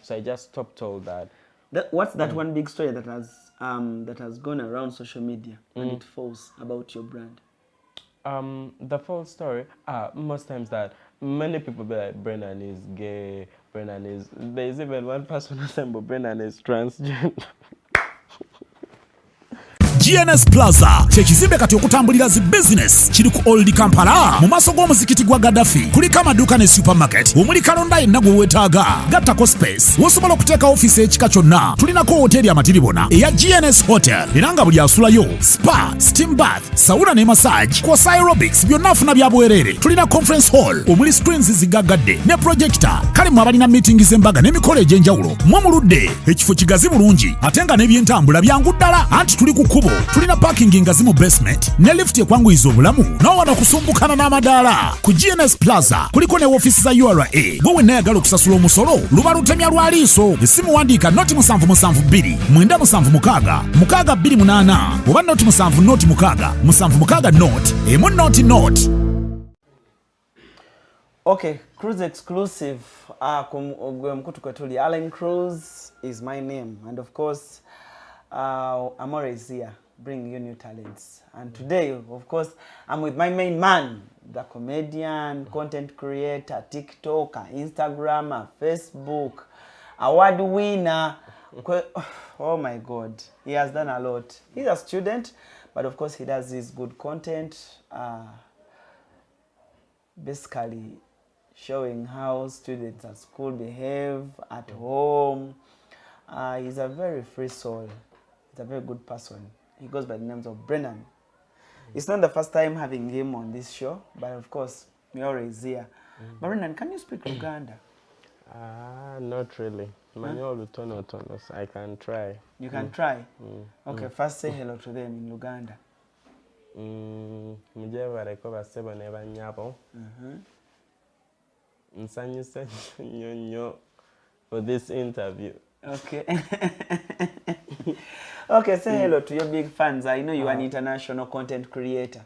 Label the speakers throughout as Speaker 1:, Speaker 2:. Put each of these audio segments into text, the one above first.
Speaker 1: So I just stopped all that.
Speaker 2: What's that one big story that has gone around social media and it falls about your brand?
Speaker 1: The full story, most times that many people be like, Brenan is gay, Brenan is, there's even one person who said, but Brenan is transgender.
Speaker 3: GNS Plaza kyekizimbe kati okutambulira zi business kiri ku Old Kampala mu maaso g'omuzikiti gwa Gaddafi kuliko amaduuka ne supermarket omuli kalonda yenna gwe weetaaga gattako space wosobola okuteeka ofiisi ekika kyonna tulinako hoteri amatiribona eya GNS Hotel era nga buli asulayo spa steam bath sauna ne massage kw'ossa aerobics byonna afuna bya bwereere tulina conference hall omuli screens zigaggadde ne projector kale mu abalina meeting z'embaga n'emikolo egy'enjawulo mwe muludde ekifo kigazi bulungi ate nga n'ebyentambula byangu ddala anti tuli ku kkubo tulina parking ngazi mu basement ne lift ekwanguyiza obulamu n'owano kusumbukana n'amadaala ku GNS Plaza kuliko ne ofiisi za URA gwe wenna ayagala okusasula omusolo luba lutemya lwa liiso essimu wandiika noti 772 976 628 oba noti 7 6 not emu not.
Speaker 2: Okay, Cruise exclusive. Mkutu kwetuli Allen Cruz is my name, and of course I'm always here bringing you new talents. And today, of course, I'm with my main man, the comedian, content creator, Tik Toker, Instagrammer, Facebook, award winner. Oh my God, he has done a lot. He's a student, but of course he does his good content, basically showing how students at school behave, at home. He's a very free soul. He's a very good person. He goes by the names of Brenan. It's not the first time having him on this show, but of course, we're always here. But Brenan, can you speak Uganda?
Speaker 1: Not really. I can try.
Speaker 2: You can try? Okay, first say hello to them in Uganda.
Speaker 1: For this interview.
Speaker 2: Okay. Okay, say hello to your big fans. I know you're an international content creator.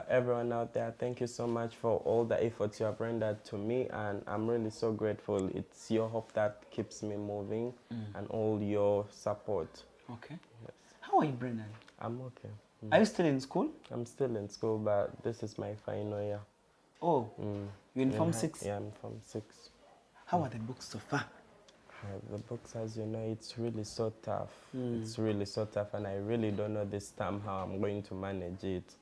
Speaker 1: Everyone out there, thank you so much for all the efforts you have rendered to me, and I'm really so grateful. It's your hope that keeps me moving and all your support.
Speaker 2: Okay. Yes. How are you, Brenan?
Speaker 1: I'm okay.
Speaker 2: Are you still in school?
Speaker 1: I'm still in school, but this is my final year.
Speaker 2: Oh, you're in Form 6?
Speaker 1: Yeah, I'm Form 6.
Speaker 2: How are the books so far?
Speaker 1: The books, as you know, it's really so tough. It's really so tough, and I really don't know this time how I'm going to manage it.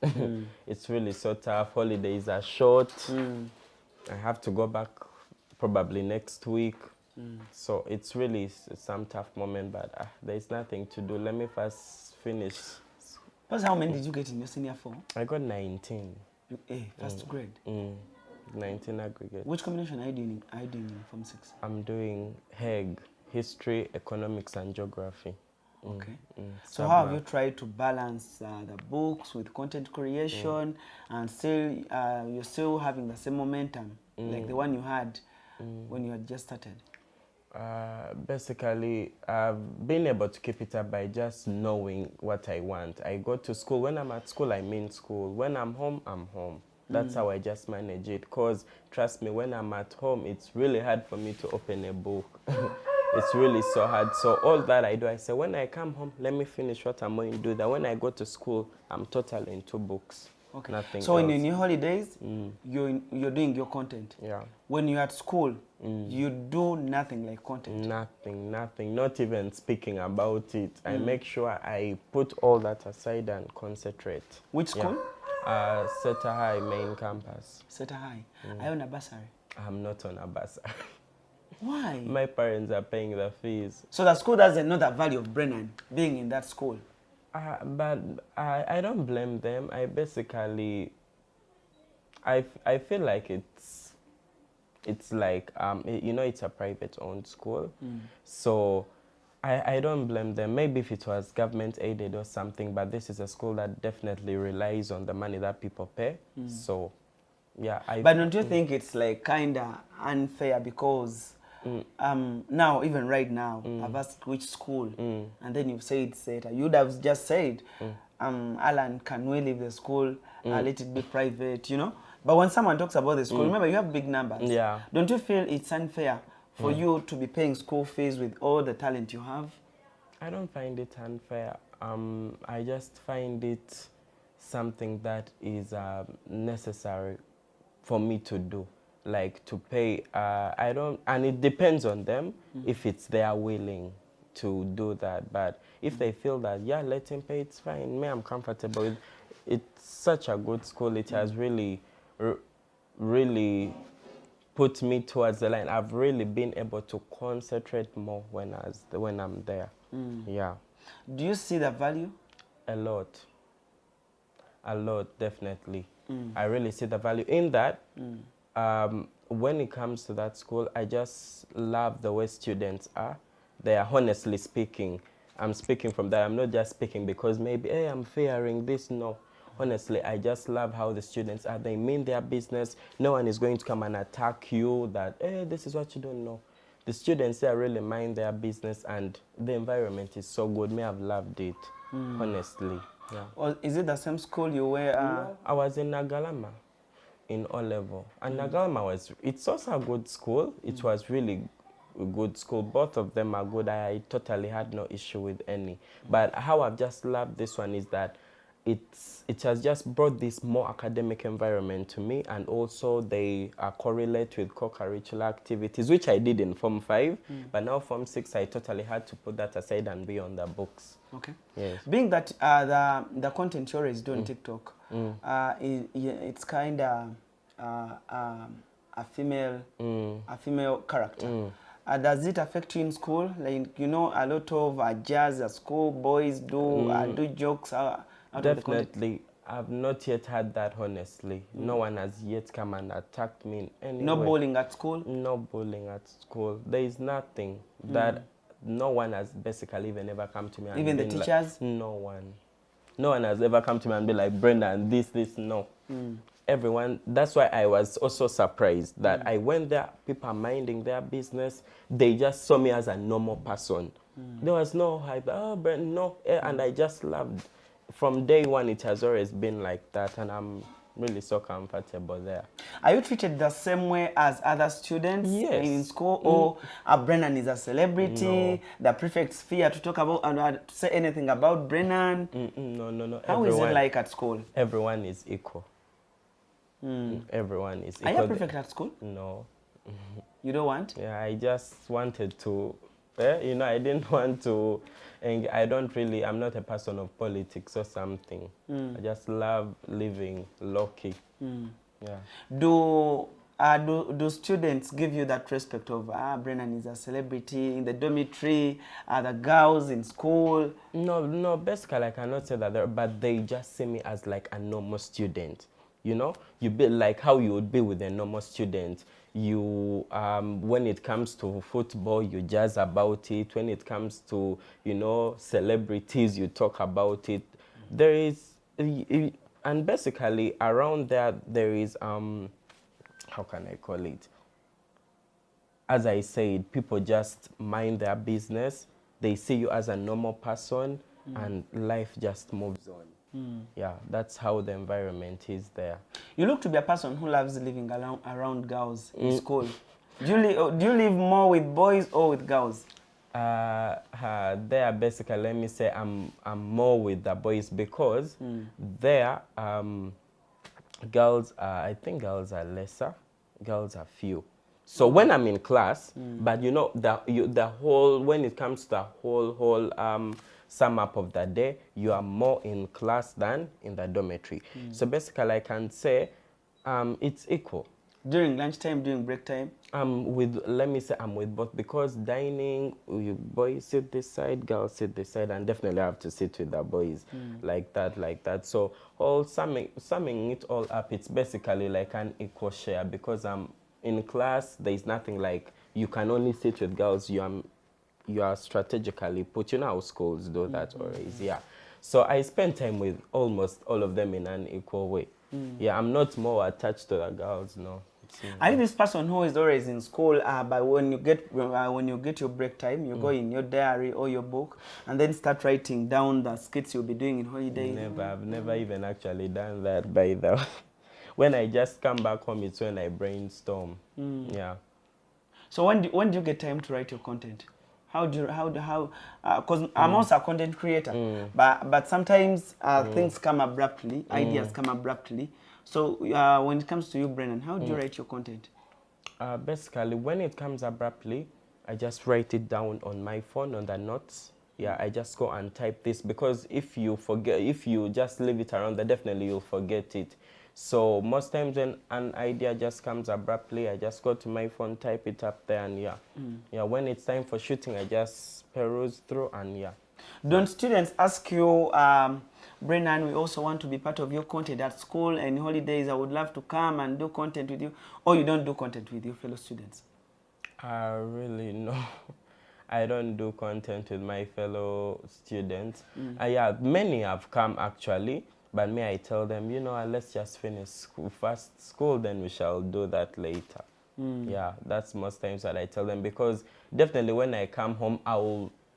Speaker 1: It's really so tough. Holidays are short. I have to go back probably next week. So it's really some tough moment, but there's nothing to do. Let me first finish.
Speaker 2: Plus, how many did you get in your senior form?
Speaker 1: I got 19.
Speaker 2: First grade?
Speaker 1: 19 aggregate.
Speaker 2: Which combination are you doing in Form 6?
Speaker 1: I'm doing Hague, History, Economics, and Geography.
Speaker 2: Okay. So how have you tried to balance the books with content creation and still you're still having the same momentum like the one you had when you had just started?
Speaker 1: Basically, I've been able to keep it up by just knowing what I want. I go to school. When I'm at school, I'm in school. When I'm home, I'm home. That's how I just manage it. Because, trust me, when I'm at home, it's really hard for me to open a book. It's really so hard. So all that I do, I say, when I come home, let me finish what I'm going to do. That when I go to school, I'm totally into books.
Speaker 2: Okay.
Speaker 1: Nothing
Speaker 2: so
Speaker 1: else.
Speaker 2: in your holidays, you're doing your content.
Speaker 1: Yeah.
Speaker 2: When you're at school, you do nothing like content.
Speaker 1: Nothing. Not even speaking about it. I make sure I put all that aside and concentrate.
Speaker 2: Which school?
Speaker 1: Seta High main campus.
Speaker 2: Seta High. Are you on a bursary?
Speaker 1: I'm not on a bursary.
Speaker 2: Why?
Speaker 1: My parents are paying the fees.
Speaker 2: So the school doesn't know the value of Brenan being in that school?
Speaker 1: But I don't blame them. I basically, I feel like it's like, you know, it's a private owned school. So I don't blame them. Maybe if it was government aided or something, but this is a school that definitely relies on the money that people pay. So, yeah.
Speaker 2: But don't you think it's like kind of unfair because now, even right now, I've asked which school, and then you've said Seta. You'd have just said, Alan, can we leave the school, let it be private, you know? But when someone talks about the school, remember, you have big numbers.
Speaker 1: Yeah.
Speaker 2: Don't you feel it's unfair for you to be paying school fees with all the talent you have?
Speaker 1: I don't find it unfair. I just find it something that is necessary for me to do, like to pay. I don't, and it depends on them if they are willing to do that. But if they feel that, yeah, let him pay, it's fine. Me, I'm comfortable with. It's such a good school. It has really, really put me towards the line. I've really been able to concentrate more when I'm there. Yeah.
Speaker 2: Do you see the value?
Speaker 1: A lot, definitely. I really see the value in that. When it comes to that school, I just love the way students are. They are, honestly speaking, I'm speaking from that. I'm not just speaking because maybe, hey, I'm fearing this. No. Honestly, I just love how the students are. They mean their business. No one is going to come and attack you that, hey, this is what you don't know. The students there really mind their business, and the environment is so good. Me, I've loved it, honestly. Yeah.
Speaker 2: Or is it the same school you were?
Speaker 1: No, I was in Nagalama in O level. And Nagalama it's also a good school. It was really a good school. Both of them are good. I totally had no issue with any. But how I've just loved this one is that it has just brought this more academic environment to me, and also they correlate with co-curricular activities, which I did in Form 5, but now Form 6, I totally had to put that aside and be on the books.
Speaker 2: Okay.
Speaker 1: Yes.
Speaker 2: Being that the content you always do on TikTok, it's kind of a female character. Does it affect you in school? Like, you know, a lot of jazz at school, boys do jokes out
Speaker 1: Definitely. I've not yet had that, honestly. No one has yet come and attacked me in any way.
Speaker 2: No bullying at school?
Speaker 1: No bullying at school. There is nothing that no one has basically even ever come to me and
Speaker 2: even the
Speaker 1: been
Speaker 2: teachers?
Speaker 1: Like, no one. No one has ever come to me and be like, Brenan, this, no. Everyone, that's why I was also surprised that I went there, people are minding their business. They just saw me as a normal person. There was no hype, oh, Brenan, no. And I just loved. From day one, it has always been like that, and I'm really so comfortable there.
Speaker 2: Are you treated the same way as other students in school, or Brenan is a celebrity? No. The prefects fear to talk about and to say anything about Brenan?
Speaker 1: No.
Speaker 2: How is it like at school?
Speaker 1: Everyone is equal. Everyone is equal.
Speaker 2: Are you a prefect at school?
Speaker 1: No.
Speaker 2: You don't want?
Speaker 1: Yeah, I just wanted to. You know, I didn't want to, and I'm not a person of politics or something. I just love living low-key. Yeah.
Speaker 2: Do students give you that respect of, Brenan is a celebrity in the dormitory, the girls in school?
Speaker 1: No, basically I cannot say that, but they just see me as like a normal student. You know, you be like how you would be with a normal student. You, when it comes to football, you jazz about it. When it comes to, you know, celebrities, you talk about it. There is, and basically around there is, how can I call it? As I said, people just mind their business. They see you as a normal person, and life just moves on. Yeah, that's how the environment is there.
Speaker 2: You look to be a person who loves living around girls in school. Do you live more with boys or with girls?
Speaker 1: There, basically, let me say I'm more with the boys because there, girls, I think girls are lesser. Girls are few. So when I'm in class, but you know, the whole, when it comes to the whole sum up of the day, you are more in class than in the dormitory. So basically I can say it's equal.
Speaker 2: During lunchtime, during break time?
Speaker 1: Let me say I'm with both, because dining, you boys sit this side, girls sit this side, and definitely I have to sit with the boys like that. So all summing it all up, it's basically like an equal share, because in class, there's nothing like you can only sit with girls. You are strategically put. You know how schools do that always. Yeah. So I spend time with almost all of them in an equal way. Yeah, I'm not more attached to the girls. No.
Speaker 2: Are you this person who is always in school, but when you get your break time, you go in your diary or your book and then start writing down the skits you'll be doing in holiday?
Speaker 1: Never. I've never even actually done that, by the way. When I just come back home, it's when I brainstorm. Yeah.
Speaker 2: So when do you get time to write your content? Because I'm also a content creator, but sometimes things come abruptly, ideas come abruptly. So when it comes to you, Brenan, how do you write your content?
Speaker 1: Basically, when it comes abruptly, I just write it down on my phone on the notes. Yeah, I just go and type this, because if you forget, if you just leave it around there, definitely you'll forget it. So most times when an idea just comes abruptly, I just go to my phone, type it up there, and yeah, when it's time for shooting, I just peruse through, and yeah.
Speaker 2: Don't students ask you, Brenan, we also want to be part of your content at school and holidays, I would love to come and do content with you, or you don't do content with your fellow students?
Speaker 1: Really, no. I don't do content with my fellow students. Yeah, many have come actually, but me, I tell them, you know, let's just finish school, then we shall do that later. Yeah, that's most times what I tell them, because definitely when I come home,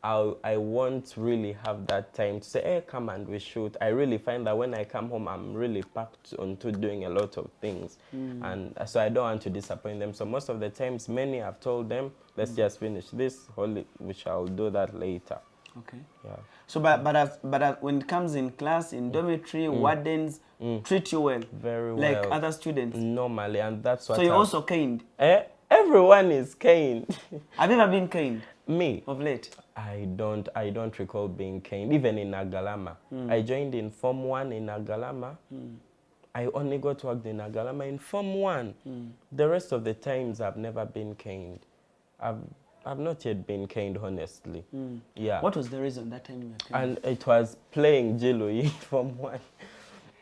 Speaker 1: I won't really have that time to say, hey, come and we shoot. I really find that when I come home, I'm really packed onto doing a lot of things. And so I don't want to disappoint them. So most of the times, many I've told them, let's just finish this, we shall do that later.
Speaker 2: Okay.
Speaker 1: Yeah.
Speaker 2: So, but when it comes in class, in dormitory, wardens treat you well?
Speaker 1: Very well.
Speaker 2: Like other students?
Speaker 1: Normally, and that's what
Speaker 2: So you're also caned?
Speaker 1: Everyone is caned.
Speaker 2: Have you ever been caned?
Speaker 1: Me?
Speaker 2: Of late?
Speaker 1: I don't recall being caned, even in Agalama. I joined in Form 1 in Agalama. I only got worked in Agalama in Form 1. The rest of the times I've never been caned. I've not yet been caned, honestly. Yeah.
Speaker 2: What was the reason that time you were caned?
Speaker 1: And it was playing G-Louis Form 1.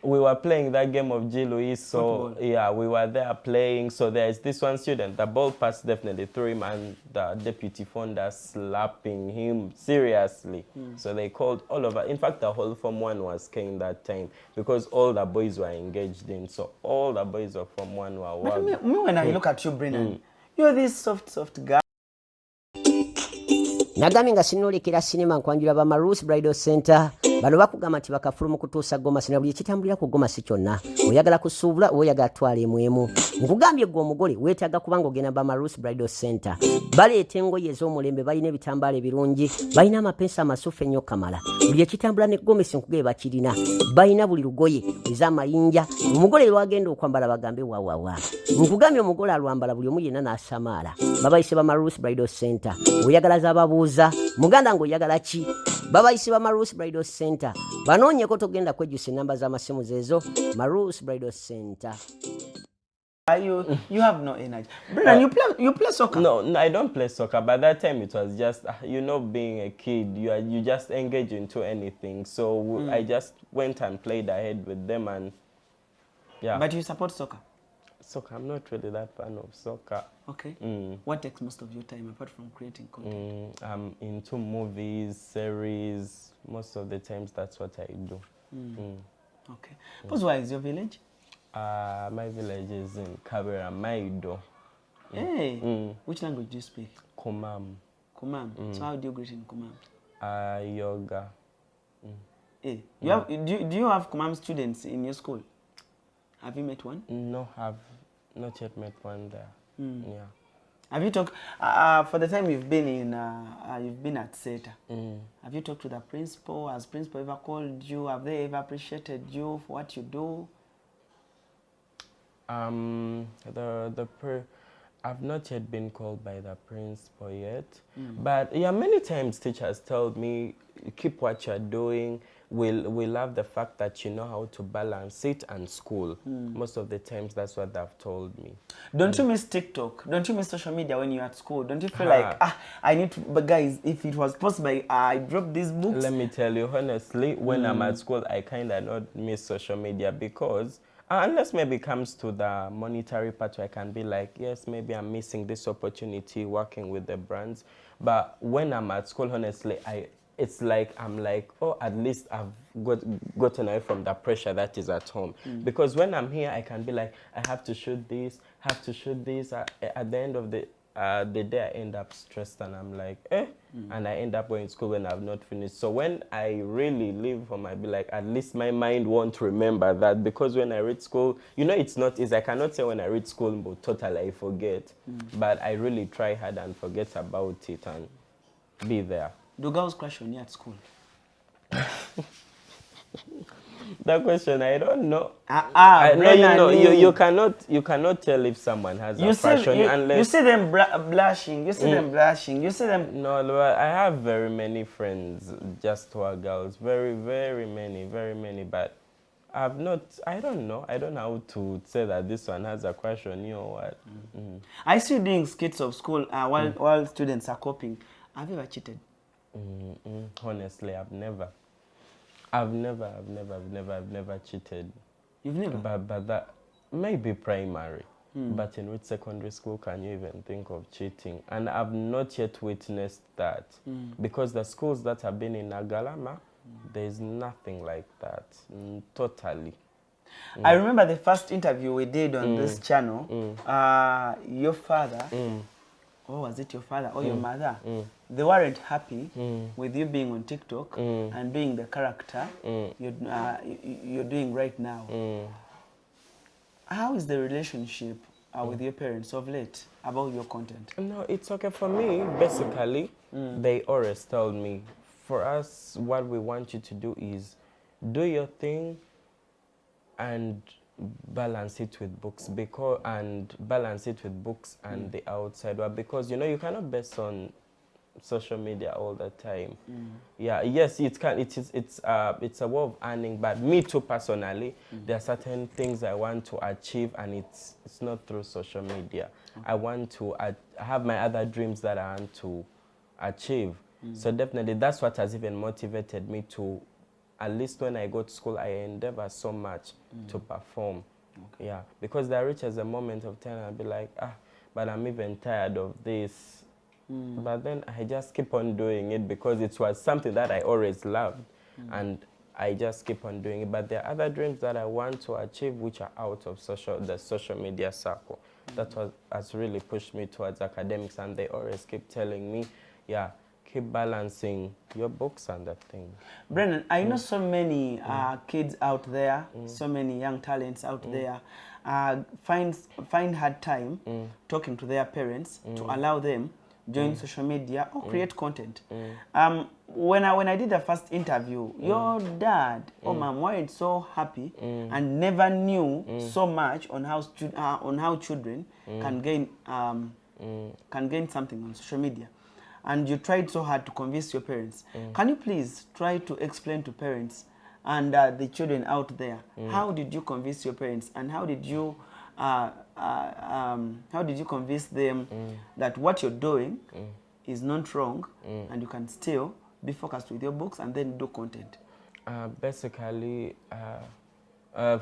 Speaker 1: We were playing that game of G-Louis, so football. Yeah, we were there playing. So there's this one student, the ball pass definitely through him, and the deputy founder slapping him seriously. So they called all over. In fact, the whole Form 1 was caned that time, because all the boys were engaged in. So all the boys of Form 1 were working.
Speaker 2: Me, when I look at you, Brenan, you're this soft guy.
Speaker 4: Nagambye nga sinolekera sinema nkwanjula ba Marus Bridal Center bano bakugamba nti bakafulumu kutuusa Gomasi na buli ekitambulira ku Gomasi kyonna oyagala kusuubula oyagala twala emwemu nkugambye gwe omugole weetaaga kubanga ogenda ba Marus Bridal Center baleeta engoye ez'omulembe balina ebitambaala ebirungi balina amapensa amasufu ennyo kamala buli ekitambula ne Gomasi nkugambye bakirina balina buli lugoye ez'amayinja omugole lwagenda okwambala bagambe wawawa nkugambye omugole alwambala buli omu yenna n'asamaala babayise ba Marus Bridal Center oyagala z'ababuuza muganda ng'oyagala ki babayise ba Marus Bridal Center banoonyeko togenda kwejjusa ennamba z'amasimu zeezo Marus Bridal Center.
Speaker 2: You have no energy. Brenan, you play soccer?
Speaker 1: No, I don't play soccer. By that time, it was just, you know, being a kid, you just engage into anything. So I just went and played ahead with them, and yeah.
Speaker 2: But you support soccer?
Speaker 1: Soccer, I'm not really that fan of soccer.
Speaker 2: Okay. What takes most of your time apart from creating content?
Speaker 1: I'm into movies, series. Most of the times, that's what I do.
Speaker 2: Okay. Where is your village?
Speaker 1: My village is in Kabera Maido.
Speaker 2: Hey, which language do you speak?
Speaker 1: Kumam.
Speaker 2: Kumam. So how do you greet in Kumam?
Speaker 1: Yoga.
Speaker 2: Hey, do you have Kumam students in your school? Have you met one?
Speaker 1: No, I've not yet met one there. Yeah.
Speaker 2: Have you talked for the time you've been at SETA? Have you talked to the principal? Has principal ever called you? Have they ever appreciated you for what you do?
Speaker 1: I've not yet been called by the principal yet, but yeah, many times teachers told me, keep what you're doing. We love the fact that you know how to balance it and school. Most of the times, that's what they've told me.
Speaker 2: Don't you miss TikTok? Don't you miss social media when you're at school? Don't you feel like, I need to, but guys, if it was possible, I dropped these books?
Speaker 1: Let me tell you, honestly, when I'm at school, I kind of not miss social media, because unless maybe it comes to the monetary part where I can be like, yes, maybe I'm missing this opportunity working with the brands. But when I'm at school, honestly, it's like, I'm like, oh, at least I've gotten away from the pressure that is at home. Because when I'm here, I can be like, I have to shoot this, at the end of the, the day I end up stressed and I'm like, eh, and I end up going to school when I've not finished. So when I really leave home, I be like, at least my mind won't remember that, because when I read school, you know, it's not easy. I cannot say when I read school, but totally I forget. But I really try hard and forget about it and be there.
Speaker 2: Do girls crush on you at school?
Speaker 1: That question, I don't know.
Speaker 2: You
Speaker 1: you cannot tell if someone has a crush on you unless
Speaker 2: you see them blushing. You see them blushing. You see them.
Speaker 1: No, I have very many friends just who are girls. Very, very many. But I've not. I don't know. I don't know how to say that this one has a crush on you or what.
Speaker 2: I see you doing skits of school while students are copying. Have you ever cheated?
Speaker 1: Honestly, I've never cheated.
Speaker 2: You've never?
Speaker 1: But that maybe primary. But in which secondary school can you even think of cheating? And I've not yet witnessed that. Because the schools that have been in Agalama, there's nothing like that. Totally.
Speaker 2: I remember the first interview we did on this channel. Your father, or was it your father or your mother? They weren't happy with you being on TikTok and being the character you're doing right now. How is the relationship with your parents of late about your content?
Speaker 1: No, it's okay for me. Basically, they always told me, for us, what we want you to do is do your thing and balance it with books, and the outside world, because you know you cannot base on social media all the time. Yeah, yes, it's a way of earning, but me too personally, there are certain things I want to achieve, and it's not through social media. I want to have my other dreams that I want to achieve. So definitely that's what has even motivated me to, at least when I go to school, I endeavor so much to perform. Yeah, because there reaches a moment of time I'll be like, but I'm even tired of this. But then I just keep on doing it because it was something that I always loved, and I just keep on doing it. But there are other dreams that I want to achieve which are out of the social media circle. That has really pushed me towards academics, and they always keep telling me, yeah, keep balancing your books and that thing.
Speaker 2: Brenan, I know so many kids out there, so many young talents out there, find hard time talking to their parents to allow them join social media or create content. When I did the first interview, your dad or mom weren't so happy and never knew so much on how children can gain something on social media. And you tried so hard to convince your parents. Can you please try to explain to parents and the children out there, how did you convince your parents, and how did you convince them that what you're doing is not wrong, and you can still be focused with your books and then do content?
Speaker 1: Basically,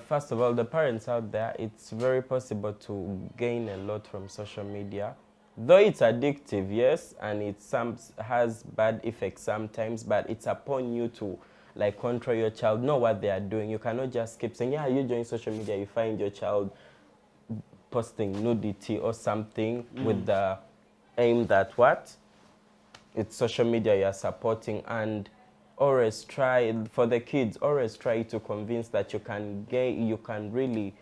Speaker 1: first of all, the parents out there, it's very possible to gain a lot from social media. Though it's addictive, yes, and it has bad effects sometimes, but it's upon you to like control your child, know what they are doing. You cannot just keep saying, yeah, you join social media, you find your child posting nudity or something with the aim that what? It's social media you're supporting. And always try, for the kids, always try to convince that you can really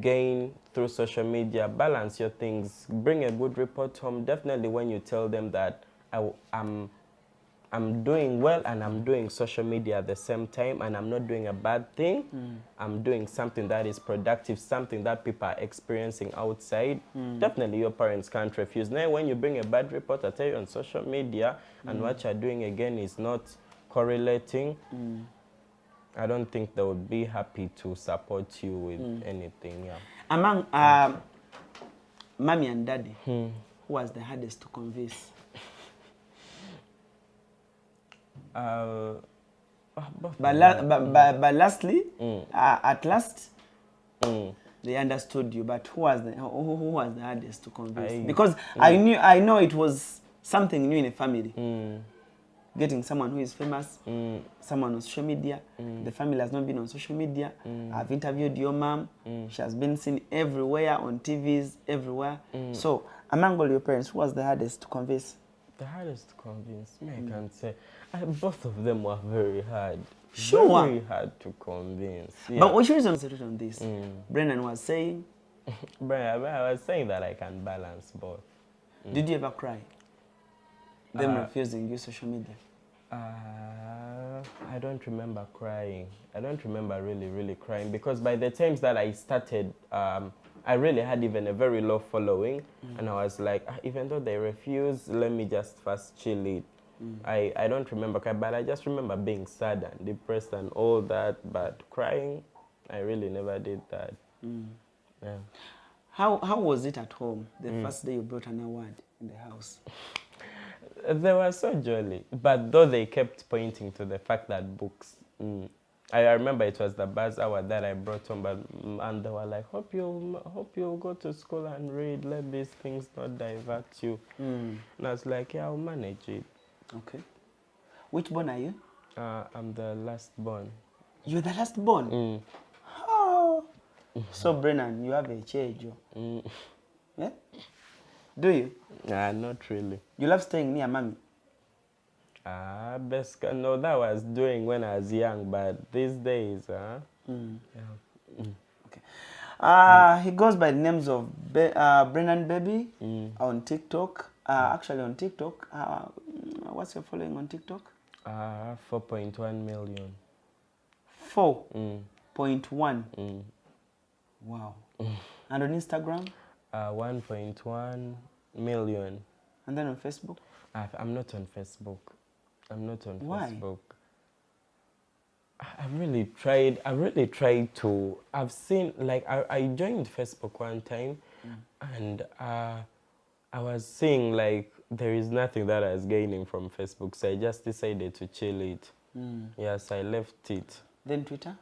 Speaker 1: gain through social media. Balance your things, bring a good report home. Definitely when you tell them that I'm doing well and I'm doing social media at the same time, and I'm not doing a bad thing, I'm doing something that is productive, something that people are experiencing outside, definitely your parents can't refuse. Now when you bring a bad report, I tell you, on social media, and what you're doing again is not correlating, I don't think they would be happy to support you with anything. Yeah.
Speaker 2: Among mommy and daddy, who was the hardest to convince? But lastly, at last, they understood you. But who was the hardest to convince? Because I know it was something new in a family. Getting someone who is famous, someone on social media. The family has not been on social media. I've interviewed your mom. She has been seen everywhere, on TVs, everywhere. So Among all your parents, who was the hardest to convince?
Speaker 1: The hardest to convince me, I can say, both of them were very hard.
Speaker 2: Sure.
Speaker 1: Very hard to convince. Yeah.
Speaker 2: But which reason on this? Brenan was saying.
Speaker 1: Brian, I was saying that I can balance both.
Speaker 2: Did you ever cry? Them refusing you social media?
Speaker 1: I don't remember crying. I don't remember really crying because by the times that I started, I really had even a very low following, and I was like, even though they refuse, let me just first chill it. I don't remember crying, but I just remember being sad and depressed and all that, but crying, I really never did that. Yeah.
Speaker 2: How was it at home the first day you brought an award in the house?
Speaker 1: They were so jolly, but though they kept pointing to the fact that books. I remember it was the buzz hour that I brought home, but and they were like, hope you'll go to school and read. Let these things not divert you. And I was like, yeah, I'll manage it.
Speaker 2: Okay. Which born are you?
Speaker 1: I'm the last born.
Speaker 2: You're the last born? Oh. So, Brenan, you have a change. Yeah? Do you?
Speaker 1: Nah, not really.
Speaker 2: You love staying near mommy?
Speaker 1: No, that was doing when I was young, but these days, yeah.
Speaker 2: Okay. He goes by the names of Brenan Baby on TikTok. Actually, on TikTok, what's your following on TikTok?
Speaker 1: 4.1 million.
Speaker 2: 4.1. Wow. And on Instagram?
Speaker 1: 1.1 million.
Speaker 2: And then on Facebook?
Speaker 1: I'm not on Facebook. I'm not on
Speaker 2: Why?
Speaker 1: Facebook. I really tried to. I've seen, like, I joined Facebook one time, and I was seeing, like, there is nothing that I was gaining from Facebook, so I just decided to chill it. Yes, I left it.
Speaker 2: Then Twitter?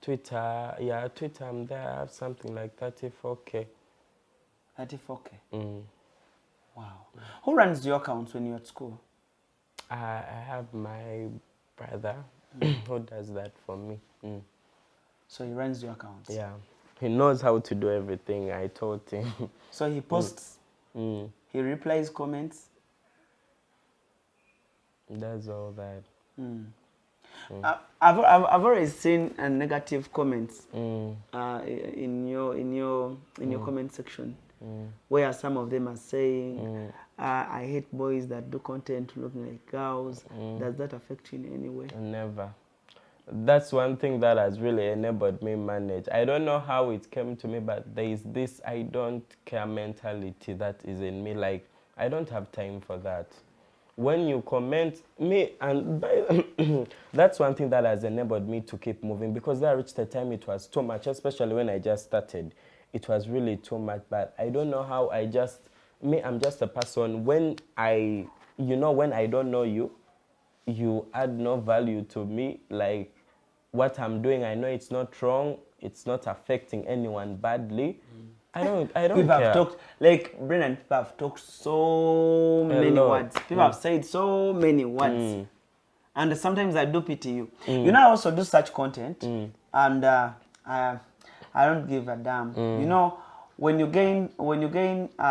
Speaker 1: Twitter, I'm there. I have something like 34K.
Speaker 2: 34K? Wow. Who runs your accounts when you're at school?
Speaker 1: I have my brother who does that for me.
Speaker 2: So he runs your accounts?
Speaker 1: Yeah. He knows how to do everything. I taught him.
Speaker 2: So he posts, he replies comments?
Speaker 1: That's all that.
Speaker 2: I've already seen negative comments in your comment section, where some of them are saying, I hate boys that do content looking like girls. Does that affect you in any way?
Speaker 1: Never. That's one thing that has really enabled me manage. I don't know how it came to me, but there is this I don't care mentality that is in me. Like, I don't have time for that. When you comment me, and that's one thing that has enabled me to keep moving, because I reached a time it was too much, especially when I just started. It was really too much, but I don't know how I'm just a person. When I don't know you, you add no value to me. Like, what I'm doing, I know it's not wrong, it's not affecting anyone badly. I don't
Speaker 2: people
Speaker 1: care.
Speaker 2: have talked, like Brenan, people have talked so many words. People have said so many words. And sometimes I do pity you. You know, I also do such content, and I don't give a damn. You know, when you gain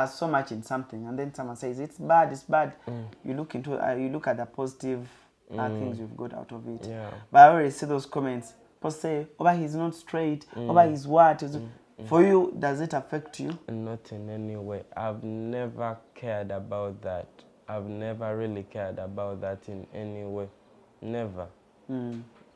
Speaker 2: so much in something, and then someone says it's bad, you look at the positive things you've got out of it.
Speaker 1: Yeah.
Speaker 2: But I already see those comments. People say, "Oba, he's not straight. Oba, he's what?" For you, does it affect you?
Speaker 1: Not in any way. I've never cared about that. I've never really cared about that in any way. Never.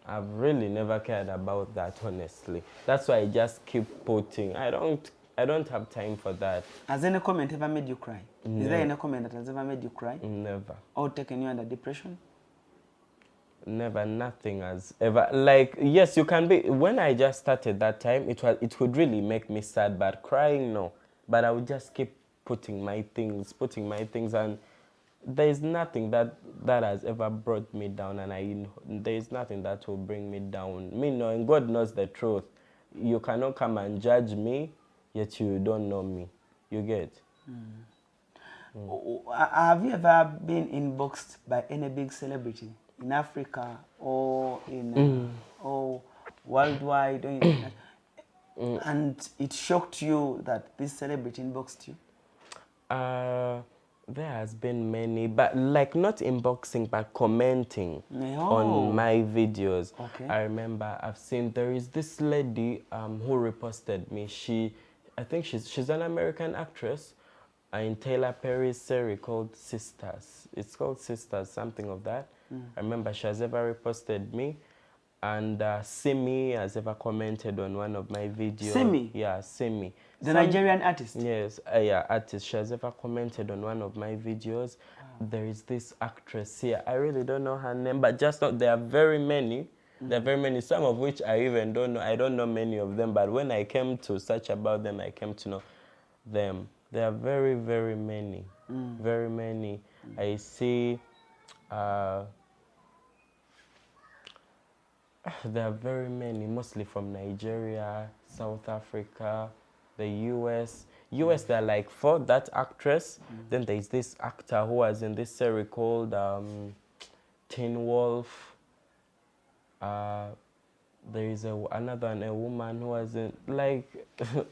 Speaker 1: I've really never cared about that, honestly. That's why I just keep putting. I don't have time for that.
Speaker 2: Has any comment ever made you cry?
Speaker 1: Never.
Speaker 2: Is there any comment that has ever made you cry?
Speaker 1: Never.
Speaker 2: Or taken you under depression?
Speaker 1: Never, nothing has ever. Like, yes, you can be. When I just started that time, it would really make me sad, but crying, no. But I would just keep putting my things, and there's nothing that has ever brought me down, and there's nothing that will bring me down. Me knowing, God knows the truth. You cannot come and judge me, yet you don't know me. You get?
Speaker 2: Have you ever been inboxed by any big celebrity in Africa or in or worldwide, and it shocked you that this celebrity inboxed you?
Speaker 1: There has been many, but like not inboxing, but commenting on
Speaker 2: Oh.
Speaker 1: my videos.
Speaker 2: Okay.
Speaker 1: I remember I've seen there is this lady who reposted me. I think she's an American actress in Taylor Perry's series called Sisters. It's called Sisters, something of that. I remember she has ever reposted me. And Simi has ever commented on one of my videos.
Speaker 2: Simi?
Speaker 1: Yeah, Simi.
Speaker 2: The Nigerian artist?
Speaker 1: Yes, yeah, artist. She has ever commented on one of my videos. Wow. There is this actress here. I really don't know her name, but just not, there are very many. There are very many, some of which I even don't know. I don't know many of them, but when I came to search about them, I came to know them. There are very, very many. Very many. I see... there are very many, mostly from Nigeria, South Africa, the US. US, there are like 4, that actress. Then there's this actor who was in this series called Teen Wolf. There is another one, a woman who was in, like,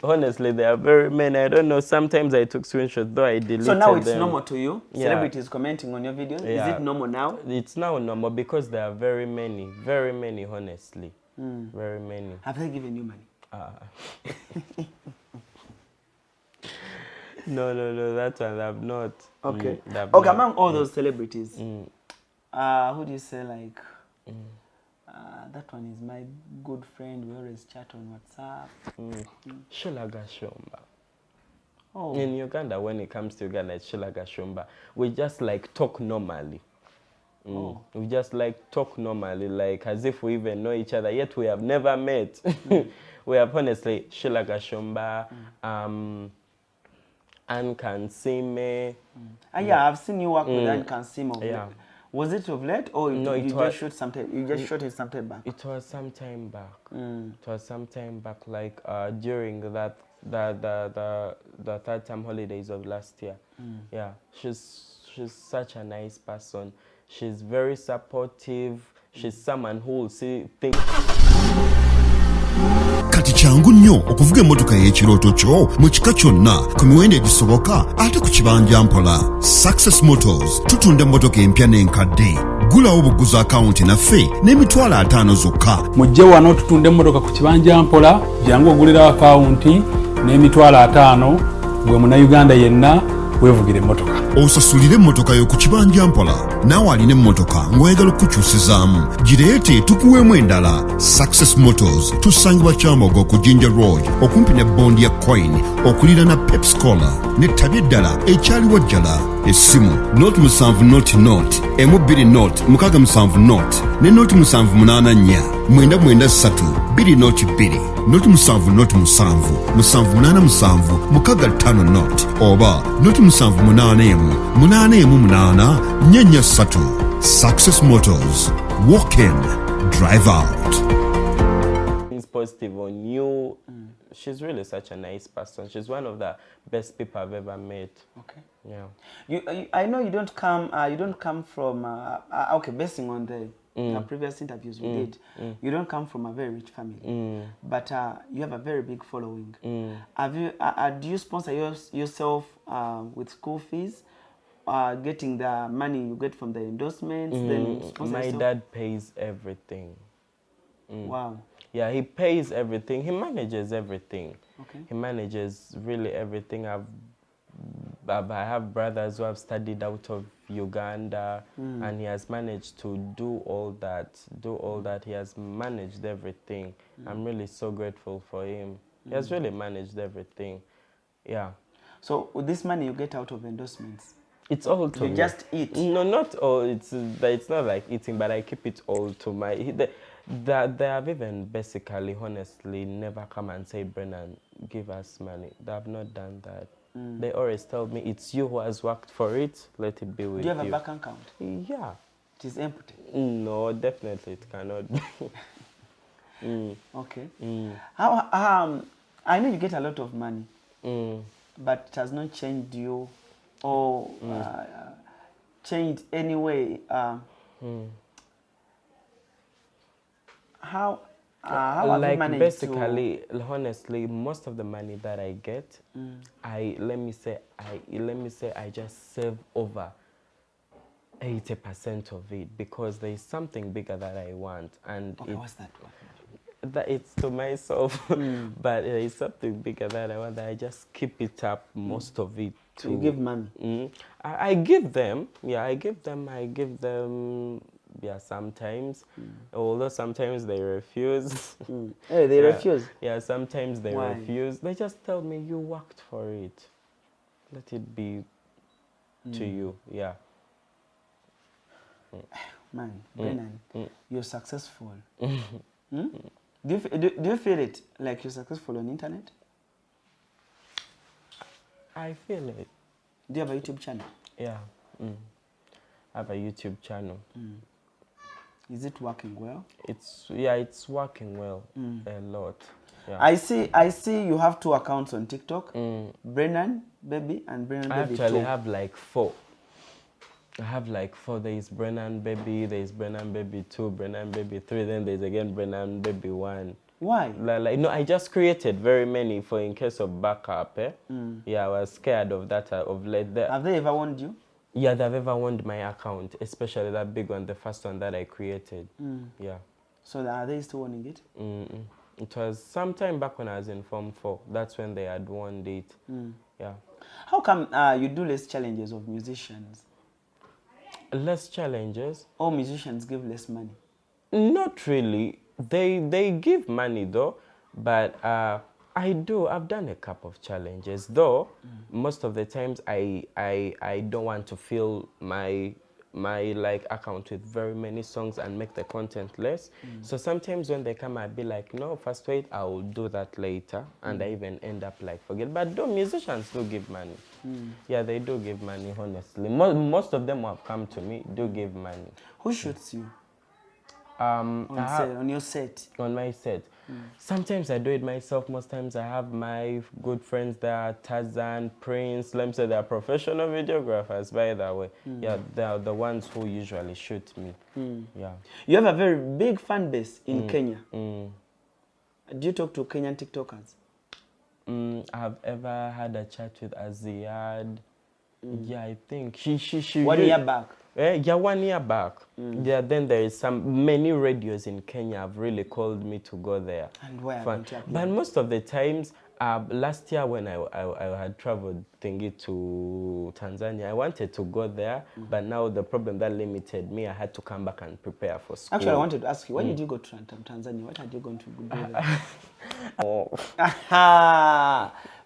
Speaker 1: honestly, there are very many. I don't know, sometimes I took screenshots, though I deleted them.
Speaker 2: So now it's normal to you?
Speaker 1: Yeah.
Speaker 2: Celebrities commenting on your videos?
Speaker 1: Yeah.
Speaker 2: Is it normal now?
Speaker 1: It's now normal because there are very many, honestly. Very many.
Speaker 2: Have they given you money?
Speaker 1: No, that one I've not.
Speaker 2: Okay.
Speaker 1: Not.
Speaker 2: Among all those celebrities, who do you say, like, that one is my good friend, we always chat on WhatsApp?
Speaker 1: Shilaga Shomba.
Speaker 2: Oh.
Speaker 1: In Uganda, when it comes to Uganda, it's Shilaga Shomba. We just like talk normally. We just like talk normally, like as if we even know each other, yet we have never met. We have honestly Shilaga Shomba, Anne Kansime.
Speaker 2: Yeah, I've seen you work with Anne Kansime.
Speaker 1: Yeah.
Speaker 2: Was it of late, or
Speaker 1: No,
Speaker 2: you just shot sometime? You just shot it sometime back.
Speaker 1: It was some time back. It was some time back, like during the third term holidays of last year. Yeah, she's such a nice person. She's very supportive. She's someone who will see things.
Speaker 3: Kati kyangu nnyo okuvuga emmotoka y'ekirooto kyo mu kika kyonna ku miwendo egisoboka ate ku kibanja mpola. Success Motors tutunda emmotoka empya n'enkadde. Gulawo buguza akawunti naffe n'emitwalo 5 zokka.
Speaker 5: Mujje wano tutunda emmotoka ku kibanja mpola, jangu ogulira akawunti n'emitwalo 5, gwe Munnayuganda yenna weevugire emmotoka.
Speaker 3: Osasulire emmotoka yo ku kibanja mpola. Naawe alina emmotoka ng'oyagala okukyusizaamu. Gireete tukuweemu endala. Success Motors tusangibwa Kyambogo ku Jinja Road okumpi ne bondi ya Coin okulira na Pepsi Cola n'ettabi eddala ekyaliwo Jjala. Essimu not 7 not emu 2 not 67 not ne not 784 993 2 not 2 not 7 not 7 787 65 not oba not 781 818 443. Success Motors. Walk in, drive out.
Speaker 1: Things positive on you. She's really such a nice person. She's one of the best people I've ever met.
Speaker 2: Okay.
Speaker 1: Yeah.
Speaker 2: I know you don't come. You don't come from. Okay, basing on the previous interviews we did, you don't come from a very rich family, but you have a very big following. Have you? Do you sponsor yourself with school fees? Getting the money you get from the endorsements, then sponsor
Speaker 1: my
Speaker 2: yourself?
Speaker 1: dad pays everything.
Speaker 2: Wow.
Speaker 1: Yeah, he pays everything. He manages everything.
Speaker 2: Okay.
Speaker 1: He manages really everything. I have brothers who have studied out of Uganda, and he has managed to do all that. He has managed everything. I'm really so grateful for him. He has really managed everything. Yeah. So
Speaker 2: with this money you get out of endorsements,
Speaker 1: it's all to
Speaker 2: you
Speaker 1: me.
Speaker 2: just eat?
Speaker 1: No, not all. It's not like eating, but I keep it all to my. They have even basically, honestly, never come and say, Brenan, give us money. They have not done that. They always tell me, it's you who has worked for it, let it be with you.
Speaker 2: Do you have a bank account?
Speaker 1: Yeah.
Speaker 2: It is empty?
Speaker 1: No, definitely it cannot be.
Speaker 2: Okay. How, I know you get a lot of money, but it has not changed you or changed any way. How How have you managed
Speaker 1: basically, honestly, most of the money that I get, let me say I just save over 80% of it because there is something bigger that I want, and
Speaker 2: Okay, what's that?
Speaker 1: that it's to myself, but there is something bigger that I want. That I just keep it up, most of it. To
Speaker 2: You give money.
Speaker 1: I give them, yeah, I give them, yeah, sometimes, although sometimes they refuse.
Speaker 2: Hey, they
Speaker 1: Yeah,
Speaker 2: refuse.
Speaker 1: yeah, sometimes they
Speaker 2: Why?
Speaker 1: refuse. They just tell me, you worked for it, let it be to you. Yeah.
Speaker 2: Man, Brenan, you're successful. Do you feel it like you're successful on internet?
Speaker 1: I feel it.
Speaker 2: Do you have a YouTube channel?
Speaker 1: Yeah. I have a YouTube channel.
Speaker 2: Is it working well?
Speaker 1: It's working well a lot. Yeah.
Speaker 2: I see you have 2 accounts on TikTok. Brenan Baby and Brenan
Speaker 1: I
Speaker 2: Baby
Speaker 1: actually
Speaker 2: 2.
Speaker 1: have like 4. I have like 4. There is Brenan Baby, there is Brenan Baby 2, Brenan Baby 3, then there's again Brenan Baby 1.
Speaker 2: Why?
Speaker 1: Like no, I just created very many for in case of backup. Yeah, I was scared of that of late.
Speaker 2: Have they ever warned you?
Speaker 1: Yeah, they've ever warned my account, especially that big one, the first one that I created. Yeah.
Speaker 2: So are they still warning it?
Speaker 1: It was sometime back when I was in Form 4. That's when they had warned it. Yeah.
Speaker 2: How come you do less challenges of musicians?
Speaker 1: Less challenges?
Speaker 2: All musicians give less money.
Speaker 1: Not really. They give money though, but I've done a couple of challenges though. Most of the times I don't want to fill my like account with very many songs and make the content less. So sometimes when they come, I'd be like, no, first wait, I will do that later, and I even end up like forget. But though musicians do give money. Yeah, they do give money, honestly. Most of them who have come to me do give money.
Speaker 2: Who shoots you? On your set?
Speaker 1: On my set. Sometimes I do it myself. Most times I have my good friends there, Tarzan, Prince. Let me say they're professional videographers, by the way. Yeah, they're the ones who usually shoot me. Yeah.
Speaker 2: You have a very big fan base in Kenya. Do you talk to Kenyan TikTokers?
Speaker 1: I've ever had a chat with Aziad. Yeah, I think she
Speaker 2: 1 year back.
Speaker 1: Yeah, 1 year back. Yeah, then there is many radios in Kenya have really called me to go there.
Speaker 2: And where?
Speaker 1: But most of the times, last year when I had traveled to Tanzania, I wanted to go there, but now the problem that limited me, I had to come back and prepare for school.
Speaker 2: Actually, I wanted to ask you, why did you go to Tanzania? What had you gone to do there?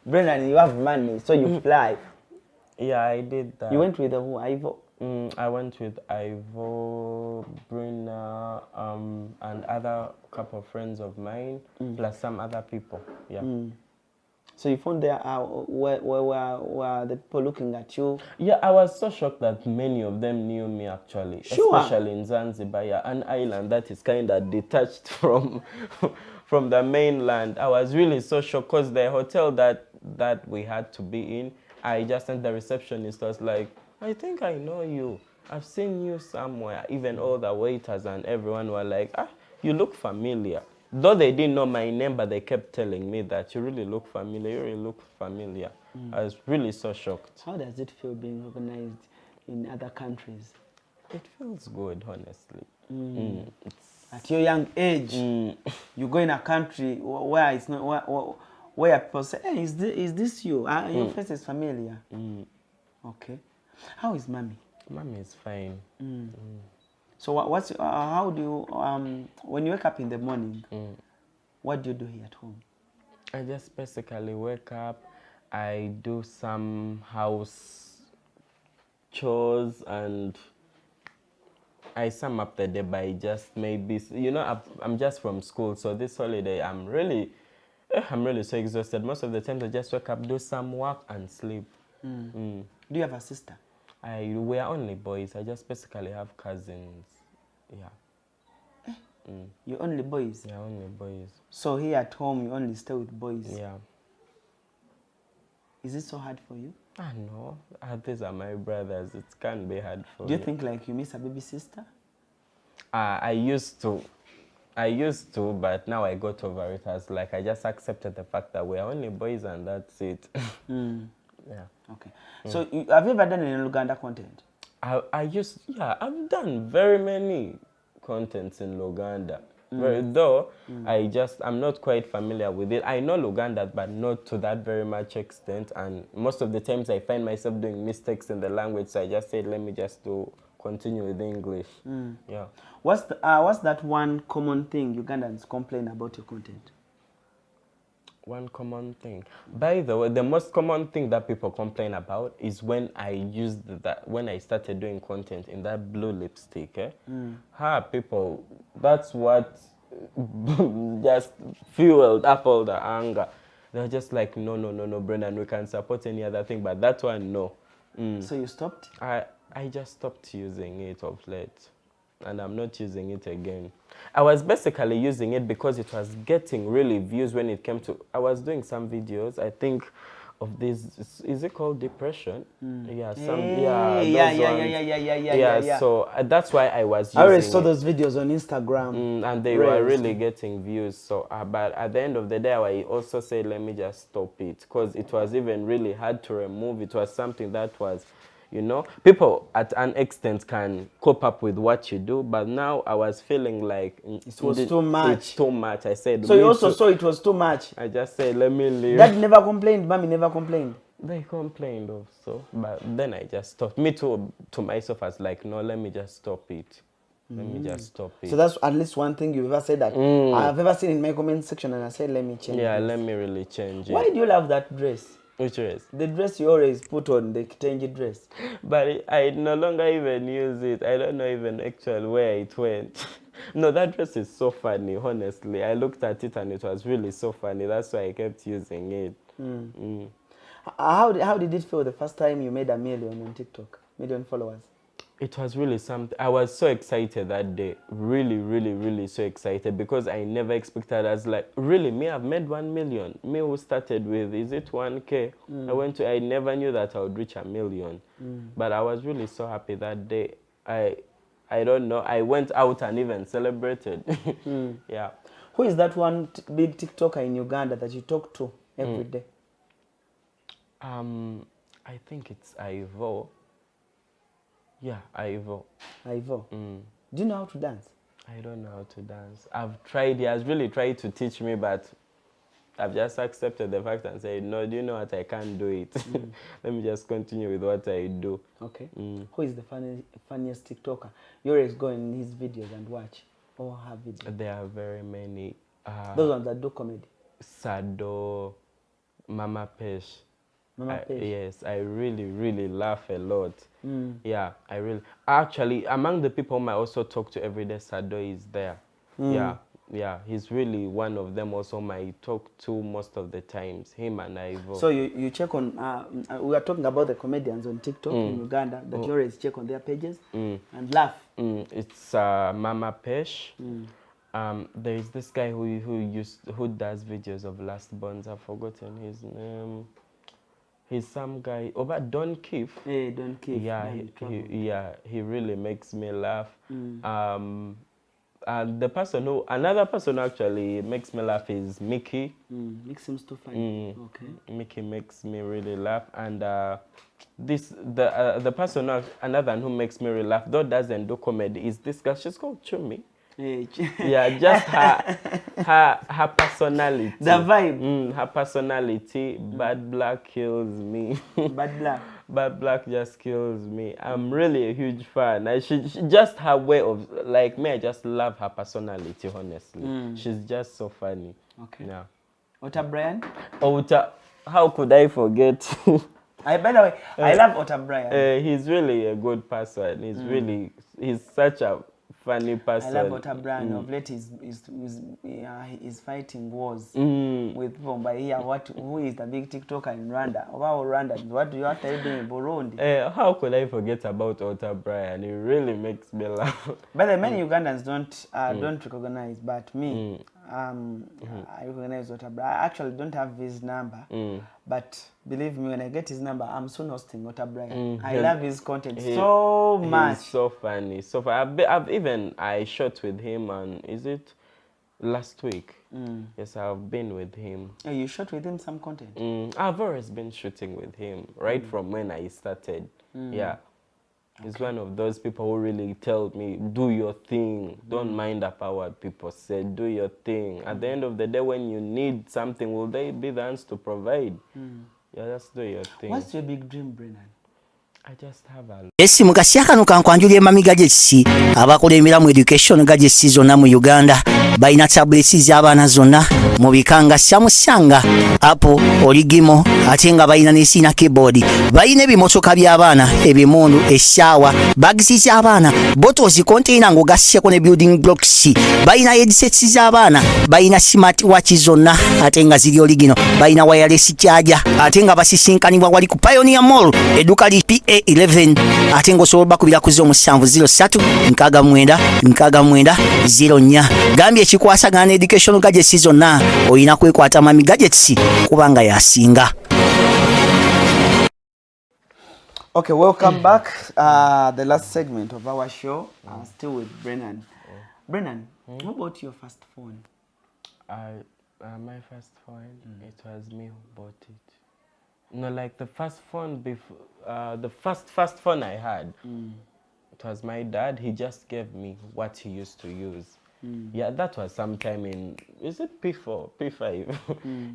Speaker 2: Brenan, you have money, so you fly.
Speaker 1: Yeah, I did that.
Speaker 2: You went with who? Ivo?
Speaker 1: I went with Ivo, Brenan, and other couple of friends of mine, plus some other people. Yeah.
Speaker 2: So you found there were the people looking at you?
Speaker 1: Yeah, I was so shocked that many of them knew me actually.
Speaker 2: Sure.
Speaker 1: Especially in Zanzibar, yeah, an island that is kind of detached from from the mainland. I was really so shocked because the hotel that we had to be in, I just sent the receptionist, I was like, I think I know you. I've seen you somewhere. Even all the waiters and everyone were like, you look familiar. Though they didn't know my name, but they kept telling me that you really look familiar, you really look familiar. I was really so shocked.
Speaker 2: How does it feel being organized in other countries?
Speaker 1: It feels good, honestly.
Speaker 2: At your young age, you go in a country where it's not where people say, "Hey, is this you? Your face is familiar." Okay. How is mommy?
Speaker 1: Mommy is fine.
Speaker 2: So how do you when you wake up in the morning? What do you do here at home?
Speaker 1: I just basically wake up. I do some house chores and I sum up the day by just maybe, I'm just from school, so this holiday I'm really so exhausted. Most of the time I just wake up, do some work and sleep.
Speaker 2: Do you have a sister?
Speaker 1: We are only boys. I just basically have cousins. Yeah.
Speaker 2: You're only boys?
Speaker 1: Yeah, only boys.
Speaker 2: So here at home you only stay with boys?
Speaker 1: Yeah.
Speaker 2: Is it so hard for you?
Speaker 1: No. These are my brothers. It can't be hard for me.
Speaker 2: Do you think like you miss a baby sister?
Speaker 1: I used to. I used to, but now I got over it. As like I just accepted the fact that we're only boys and that's it. Yeah.
Speaker 2: Okay. So have you ever done any Uganda content?
Speaker 1: I've done very many contents in Luganda. I'm not quite familiar with it. I know Luganda, but not to that very much extent. And most of the times I find myself doing mistakes in the language, so I just said, let me just continue with English. Yeah.
Speaker 2: What's that one common thing Ugandans complain about your content?
Speaker 1: One common thing. By the way, the most common thing that people complain about is when when I started doing content in that blue lipstick. People, that's what just fueled up all the anger. They're just like, no, Brenan, we can support any other thing, but that one, no.
Speaker 2: So you stopped?
Speaker 1: I just stopped using it of late. And I'm not using it again. I was basically using it because it was getting really views when it came to... I was doing some videos, I think, of this... Is it called depression? Yeah, so that's why I was using it.
Speaker 2: I already saw those videos on Instagram.
Speaker 1: And they were really getting views. So, but at the end of the day, I also said, let me just stop it. Because it was even really hard to remove. It was something that was... You know, people at an extent can cope up with what you do, but now I was feeling like
Speaker 2: it was too much.
Speaker 1: It's too much. I said.
Speaker 2: So you also saw it was too much.
Speaker 1: I just said, let me leave.
Speaker 2: Dad never complained. Mommy never complained.
Speaker 1: They complained also, but then I just stopped. Me too. To myself, I was like, no, let me just stop it. Let me just stop it.
Speaker 2: So that's at least one thing you've ever said that I've ever seen in my comment section, and I said, let me change.
Speaker 1: Yeah,
Speaker 2: this.
Speaker 1: Let me really change it.
Speaker 2: Why do you love that dress?
Speaker 1: Which dress?
Speaker 2: The dress you always put on, the Kitenji dress.
Speaker 1: But I no longer even use it. I don't know even actually where it went. No, that dress is so funny, honestly. I looked at it and it was really so funny. That's why I kept using it.
Speaker 2: How did it feel the first time you made 1 million on TikTok? 1 million followers?
Speaker 1: It was really something. I was so excited that day. Really so excited because I never expected. I was like, really, me, I've made 1 million. Me who started with, is it 1K? I never knew that I would reach 1 million. But I was really so happy that day. I don't know. I went out and even celebrated. Yeah.
Speaker 2: Who is that one big TikToker in Uganda that you talk to every day?
Speaker 1: I think it's Ivo. Yeah, Ivo.
Speaker 2: Ivo. Do you know how to dance?
Speaker 1: I don't know how to dance. I've tried. He has really tried to teach me, but I've just accepted the fact and said, no, do you know what? I can't do it. Let me just continue with what I do.
Speaker 2: Okay. Who is the funniest TikToker? You always go in his videos and watch or have videos?
Speaker 1: There are very many.
Speaker 2: Those ones that do comedy.
Speaker 1: Sado, Mama Pesh.
Speaker 2: Pesh.
Speaker 1: Yes, I really laugh a lot. Yeah, I really... Actually, among the people I also talk to every day, Sado is there. Yeah, he's really one of them also I talk to most of the times, him and Ivo.
Speaker 2: So you check on... we are talking about the comedians on TikTok in Uganda, that you always check on their pages and laugh.
Speaker 1: It's Mama Pesh. There is this guy who does videos of last bonds. I've forgotten his name. He's some guy over Don Keefe.
Speaker 2: Hey, Don Keefe.
Speaker 1: Yeah, he really makes me laugh. And another person actually makes me laugh is Mickey.
Speaker 2: Mickey seems too funny. Okay.
Speaker 1: Mickey makes me really laugh, and the person another one who makes me really laugh, though doesn't do comedy, is this girl. She's called Chumi. Yeah, just her personality.
Speaker 2: The vibe.
Speaker 1: Her personality. Bad Black kills me.
Speaker 2: Bad Black.
Speaker 1: Bad Black just kills me. I'm really a huge fan. She just her way of, like me, I just love her personality, honestly. She's just so funny.
Speaker 2: Okay.
Speaker 1: Yeah.
Speaker 2: Otta Brian?
Speaker 1: How could I forget?
Speaker 2: By the way, I love Otta Brian.
Speaker 1: He's really a good person. He's such a funny person.
Speaker 2: I love Otta Brian. Of late, he's fighting wars with people. But here, who is the big TikToker in Rwanda? About Rwanda, what do you have to do in Burundi?
Speaker 1: How could I forget about Otta Brian? He really makes me laugh.
Speaker 2: But the many Ugandans don't recognize, but me, I recognize Otta Brian. I actually don't have his number, but believe me, when I get his number, I'm soon hosting Otta Brian. I love his content so much.
Speaker 1: He's so funny. So far, I shot with him on, is it Last week. Yes, I've been with him.
Speaker 2: Oh, you shot with him some content?
Speaker 1: I've always been shooting with him, right from when I started. Yeah. He's one of those people who really tell me, do your thing. Don't mind about what people say. Do your thing. At the end of the day, when you need something, will they be the ones to provide? Yeah, just do your thing.
Speaker 2: What's your big dream, Brenan?
Speaker 1: I just have a
Speaker 6: Esimu kasiakano kankwanjulye mami gadgetsi abakulembera mu education gadgetsi zonna mu Uganda balina tablets z'abaana zonna mu bikanga Samsung, Apple, Origimo ate nga balina n'esina keyboard, balina ebimotoka by'abaana, ebimundu, essaawa, bags z'abaana, bottles, container ng'ogasseko ne building blocks, balina headsets z'abaana, balina smart watch zonna ate nga ziri Origino, balina wireless charger ate nga basisinkanibwa wali ku Pioneer Mall edduka li PA11 ate ng'osobola bakubira ku 07066994. Gambye ekikwasagana ne education gadgets zonna olina kwekwata mami gadgets kubanga yasinga.
Speaker 2: Okay, welcome back. The last segment of our show. I'm still with Brenan. Brenan, what about your first phone?
Speaker 1: My first phone, it was me who bought it. No, like the first phone before, the first phone I had, it was my dad. He just gave me what he used to use. Yeah, that was sometime in, is it P4, P5?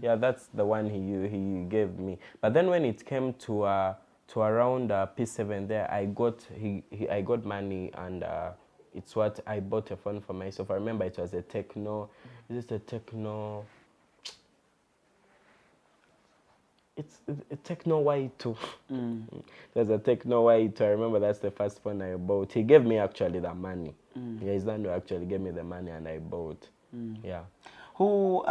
Speaker 1: Yeah, that's the one he gave me. But then when it came to around P7 there, I got money, and it's what I bought a phone for myself. I remember it was a Techno. Is it a Techno? It's a Techno Y2. There's a Techno Y2. I remember that's the first phone I bought. He gave me actually the money. Yeah, his dad actually gave me the money and I bought. Yeah.
Speaker 2: Who,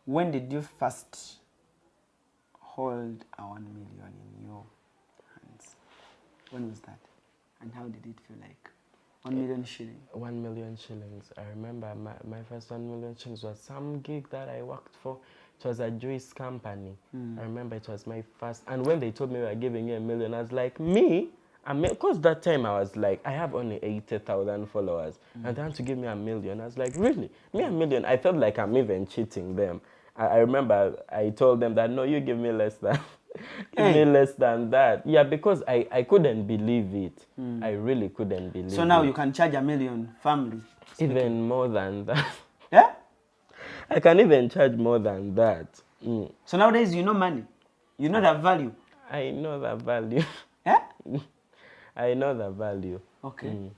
Speaker 2: when did you first hold a 1 million in your hands? When was that? And how did it feel like? 1 million shillings.
Speaker 1: 1 million shillings. I remember my first 1 million shillings was some gig that I worked for. It was a juice company. I remember it was my first. And when they told me we were giving you 1 million, I was like, me? Because that time I was like, I have only 80,000 followers. And they want to give me 1 million. I was like, really? Me 1 million? I felt like I'm even cheating them. I remember I told them that, no, you give me less than, give me less than that. Yeah, because I couldn't believe it. I really couldn't believe it.
Speaker 2: So now you can charge 1 million family?
Speaker 1: Even more than that.
Speaker 2: Yeah?
Speaker 1: I can even charge more than that.
Speaker 2: So nowadays you know money. You know the value.
Speaker 1: I know the value.
Speaker 2: Yeah?
Speaker 1: I know the value.
Speaker 2: Okay.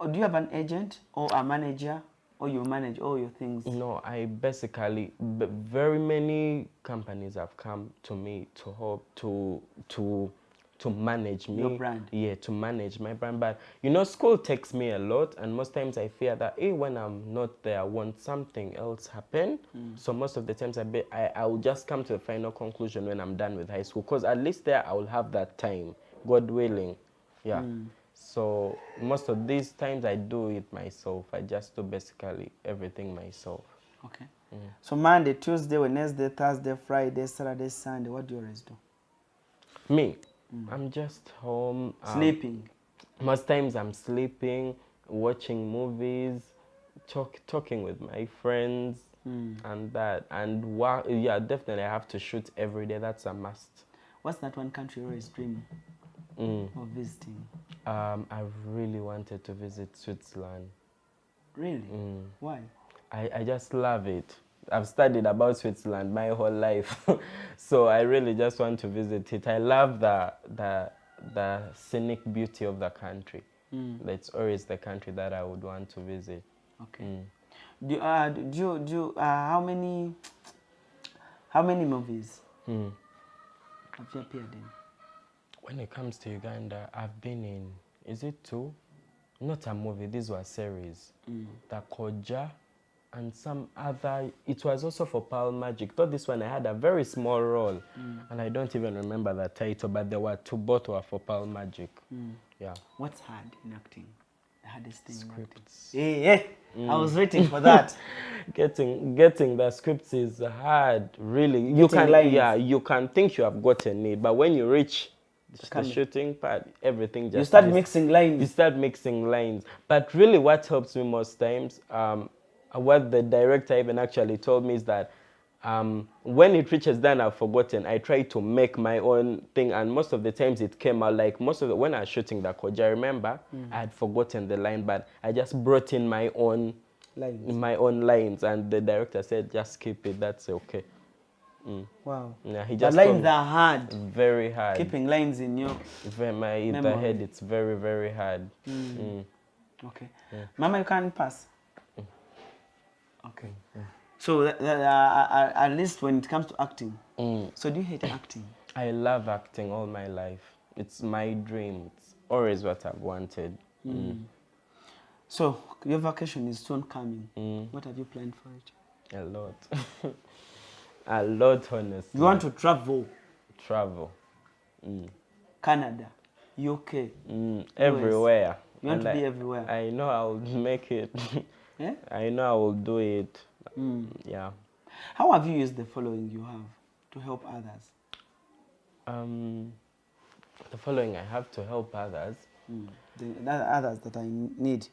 Speaker 2: Do you have an agent or a manager, or you manage all your things?
Speaker 1: No, I basically, very many companies have come to me to help to manage me.
Speaker 2: Your brand.
Speaker 1: Yeah, to manage my brand. But you know, school takes me a lot, and most times I fear that when I'm not there, won't something else happen? So most of the times I will just come to the final conclusion when I'm done with high school, because at least there I will have that time, God willing. Yeah. So most of these times I do it myself. I just do basically everything myself.
Speaker 2: Okay. So Monday, Tuesday, Wednesday, Thursday, Friday, Saturday, Sunday, what do you always do?
Speaker 1: Me? I'm just home.
Speaker 2: Sleeping?
Speaker 1: Most times I'm sleeping, watching movies, talking with my friends, and that. And yeah, definitely I have to shoot every day. That's a must.
Speaker 2: What's that one country you always dream of visiting?
Speaker 1: I really wanted to visit Switzerland.
Speaker 2: Really? Why?
Speaker 1: I just love it. I've studied about Switzerland my whole life, so I really just want to visit it. I love the scenic beauty of the country. It's always the country that I would want to visit.
Speaker 2: Okay. How many movies have you appeared in?
Speaker 1: When it comes to Uganda, I've been in, is it 2? Not a movie, these were series. The Koja and some other, it was also for Pearl Magic. Though this one I had a very small role, and I don't even remember the title, but there were 2, both were for Pearl Magic. Yeah.
Speaker 2: What's hard in acting? The hardest thing
Speaker 1: Scripts.
Speaker 2: in acting? Hey, I was waiting for that.
Speaker 1: Getting the scripts is hard, really. You can think you have gotten it, but when you reach the shooting part, everything just...
Speaker 2: You start mixing lines.
Speaker 1: But really what helps me most times, what the director even actually told me is that when it reaches then I've forgotten, I try to make my own thing, and most of the times it came out like when I was shooting the Koja, I remember I had forgotten the line, but I just brought in my own lines, and the director said just keep it, that's okay.
Speaker 2: Wow.
Speaker 1: Yeah, he
Speaker 2: The
Speaker 1: just
Speaker 2: lines are hard.
Speaker 1: very hard.
Speaker 2: Keeping lines in your
Speaker 1: in the head, it's very, very hard.
Speaker 2: Okay. Mama, you can pass. Okay. So at least when it comes to acting, so do you hate acting?
Speaker 1: I love acting all my life. It's my dream. It's always what I've wanted.
Speaker 2: So your vacation is soon coming. What have you planned for it?
Speaker 1: A lot. A lot, honestly.
Speaker 2: You want to travel?
Speaker 1: Travel.
Speaker 2: Canada, UK,
Speaker 1: everywhere.
Speaker 2: You want to be everywhere?
Speaker 1: I know I'll make it.
Speaker 2: Yeah?
Speaker 1: I know I will do it. Yeah.
Speaker 2: How have you used the following you have to help others?
Speaker 1: The following I have to help others.
Speaker 2: The others that I need.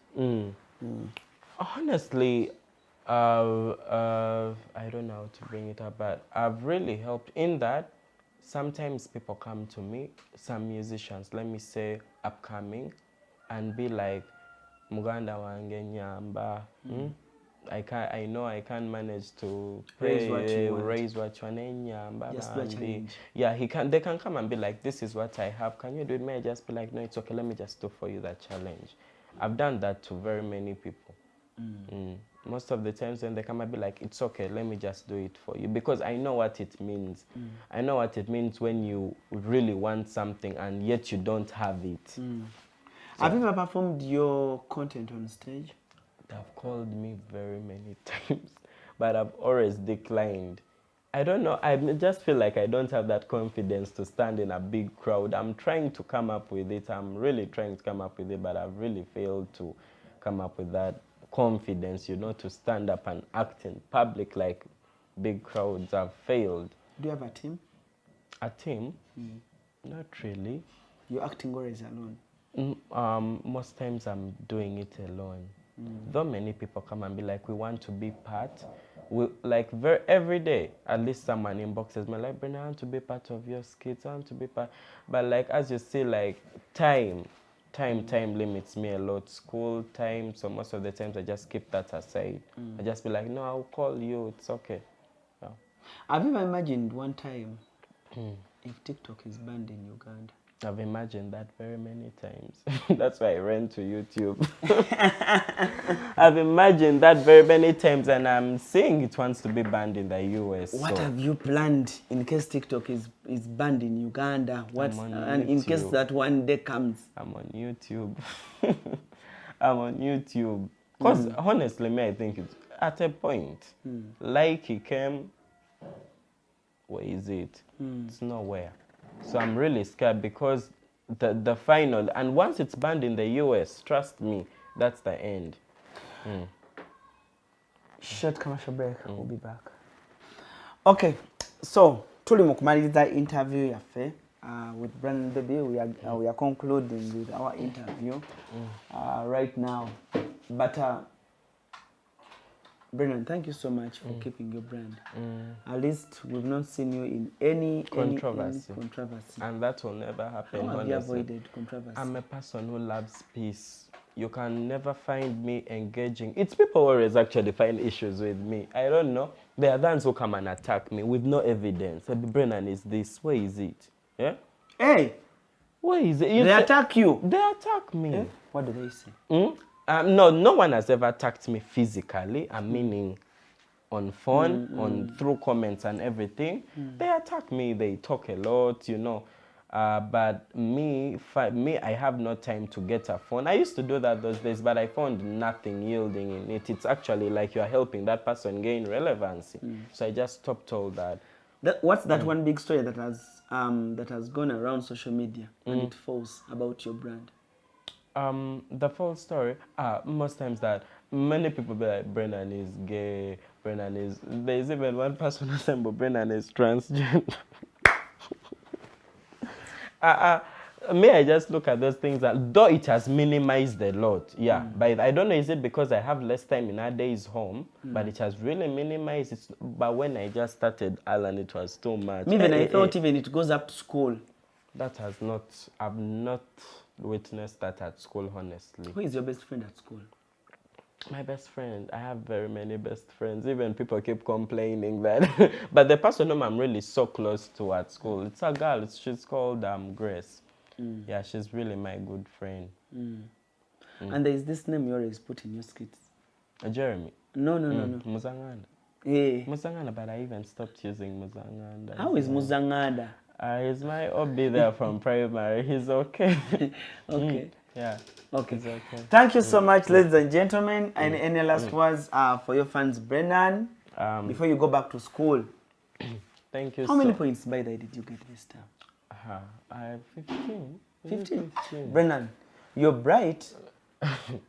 Speaker 1: Honestly, I don't know how to bring it up, but I've really helped in that. Sometimes people come to me, some musicians, let me say upcoming, and be like, Muganda wange nyamba. I know I can't manage to
Speaker 2: raise what you
Speaker 1: want.
Speaker 2: Just do a challenge.
Speaker 1: Yeah, they can come and be like, this is what I have. Can you do it? May I just be like, no, it's okay. Let me just do for you that challenge. I've done that to very many people. Most of the times when they come and be like, it's okay, let me just do it for you. Because I know what it means. I know what it means when you really want something and yet you don't have it. So,
Speaker 2: have you ever performed your content on stage?
Speaker 1: They've called me very many times, but I've always declined. I don't know, I just feel like I don't have that confidence to stand in a big crowd. I'm trying to come up with it. I'm really trying to come up with it, but I've really failed to come up with that confidence, to stand up and act in public like big crowds. I've failed.
Speaker 2: Do you have a team?
Speaker 1: A team? Not really.
Speaker 2: You're acting always alone?
Speaker 1: Most times I'm doing it alone. Though many people come and be like, we want to be part. Every day, at least someone inboxes me like, Brenan, I want to be part of your skits, I want to be part. But as you see, time limits me a lot. School time, so most of the times I just keep that aside. I just be like, no, I'll call you, it's okay. Yeah.
Speaker 2: Have you ever imagined one time if TikTok is banned in Uganda?
Speaker 1: I've imagined that very many times. That's why I ran to YouTube. I've imagined that very many times, and I'm seeing it wants to be banned in the US.
Speaker 2: What have you planned in case TikTok is banned in Uganda? And in case that one day comes?
Speaker 1: I'm on YouTube. I'm on YouTube. Because honestly, I think it's at a point. Like he came, where is it? It's nowhere. So I'm really scared because the final, and once it's banned in the US, trust me, that's the end.
Speaker 2: Short commercial break, we'll be back. Okay, so tuli mukumaliriza interview yaffe with Brenan baby. We are concluding with our interview right now. But Brenan, thank you so much for keeping your brand. At least we've not seen you in any controversy.
Speaker 1: And that will never happen.
Speaker 2: How have you avoided controversy?
Speaker 1: I'm a person who loves peace. You can never find me engaging. It's people always actually find issues with me. I don't know. There are ones who come and attack me with no evidence. Brenan is this. Where is it? Yeah?
Speaker 2: Hey!
Speaker 1: Where is it?
Speaker 2: They attack you?
Speaker 1: They attack me.
Speaker 2: Eh? What do they say?
Speaker 1: No one has ever attacked me physically. I'm meaning on phone, through comments and everything. They attack me. They talk a lot, But me, I have no time to get a phone. I used to do that those days, but I found nothing yielding in it. It's actually like you're helping that person gain relevancy. So I just stopped all that.
Speaker 2: What's that one big story that has gone around social media and it falls about your brand?
Speaker 1: The false story, most times that many people be like, Brenan is gay, there's even one person who said, Brenan is transgender. Me, I just look at those things, though it has minimized a lot, but I don't know, is it because I have less time in our days home, but it has really minimized. But when I just started Alan, it was too much.
Speaker 2: Even I thought even it goes up to school.
Speaker 1: That has not, I've not witnessed that at school, honestly.
Speaker 2: Who is your best friend at school?
Speaker 1: My best friend, I have very many best friends. Even people keep complaining that. But the person whom I'm really so close to at school, it's a girl. She's called Grace. Yeah, she's really my good friend.
Speaker 2: And there is this name you always put in your skits.
Speaker 1: Jeremy.
Speaker 2: No.
Speaker 1: Muzanganda.
Speaker 2: Yeah.
Speaker 1: Muzanganda, but I even stopped using Muzanganda.
Speaker 2: How is Muzanganda?
Speaker 1: He's my hobby there from primary. He's okay.
Speaker 2: Okay.
Speaker 1: Yeah.
Speaker 2: Okay.
Speaker 1: He's okay.
Speaker 2: Thank you so much, ladies and gentlemen. And any last words for your fans, Brenan, before you go back to school?
Speaker 1: Thank you.
Speaker 2: How many points by the way did you get this time?
Speaker 1: I have 15.
Speaker 2: 15? Brenan, you're bright.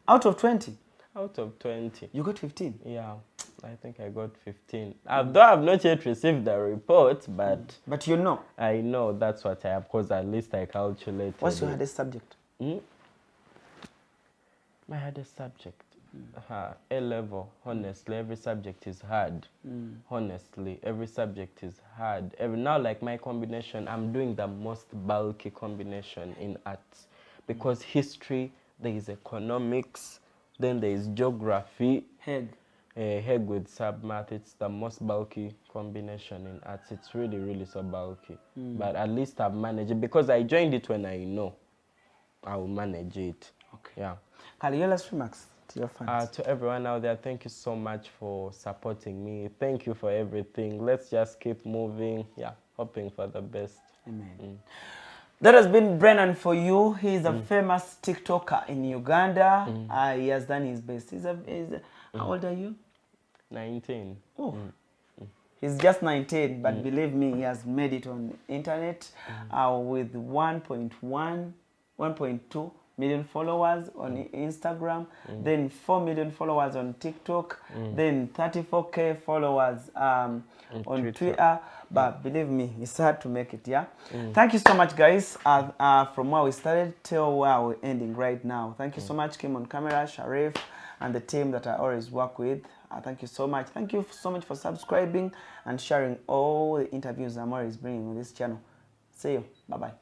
Speaker 2: Out of 20?
Speaker 1: Out of 20.
Speaker 2: You got 15?
Speaker 1: Yeah, I think I got 15. Though I've not yet received the report, but...
Speaker 2: But you know?
Speaker 1: I know that's what I have, because at least I calculated.
Speaker 2: What's your hardest subject?
Speaker 1: My hardest subject? A-level, honestly, every subject is hard. Honestly, every subject is hard. Now, like my combination, I'm doing the most bulky combination in arts. Because history, there is economics, then there is geography. Heg with sub-math, it's the most bulky combination in arts. It's really, really so bulky. But at least I've managed it, because I joined it when I know I will manage it. Okay. Yeah. Kali, your last remarks to your fans. To everyone out there, thank you so much for supporting me. Thank you for everything. Let's just keep moving. Yeah, hoping for the best. Amen.
Speaker 2: That has been Brenan for you. He is a famous TikToker in Uganda. He has done his best. How old are you? 19. Oh. He's just 19, but believe me, he has made it on the internet with 1.2 million followers on Instagram, then 4 million followers on TikTok, then 34K followers on Twitter. But believe me, it's hard to make it, yeah? Thank you so much, guys, from where we started till where we're ending right now. Thank you so much, Kim on camera, Sharif, and the team that I always work with. Thank you so much. Thank you so much for subscribing and sharing all the interviews I'm always bringing on this channel. See you. Bye-bye.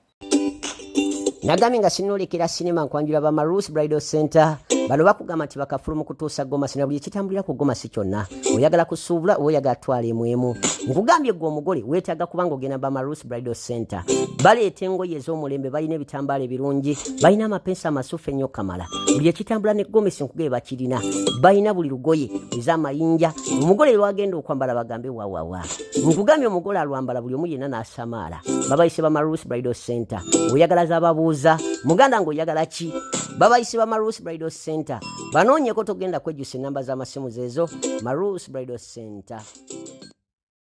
Speaker 4: Nagambye nga sinolekera sinema nkwanjula ba Marus Bridal Center bano bakugamba nti bakafulumu kutuusa Goma sina buli kitambulira ku Goma si kyonna oyagala kusuubula oyagala twala emwemu nkugambye gwe omugole weetaaga kubanga ogenda ba Marus Bridal Center baleeta engoye ez'omulembe balina ebitambaala ebirungi balina amapensa amasufu ennyo kamala buli ekitambula ne Gomesi nkugee bakirina balina buli lugoye ez'amayinja omugole lwagenda okwambala bagambe wawawa nkugambye omugole alwambala buli omu yenna n'asamaala babayise ba Marus Bridal Center oyagala z'ababuuza muganda ng'oyagala ki babayise ba Marus Bridal Center banoonyeko togenda kwejjusa ennamba z'amasimu zeezo Marus Bridal Center.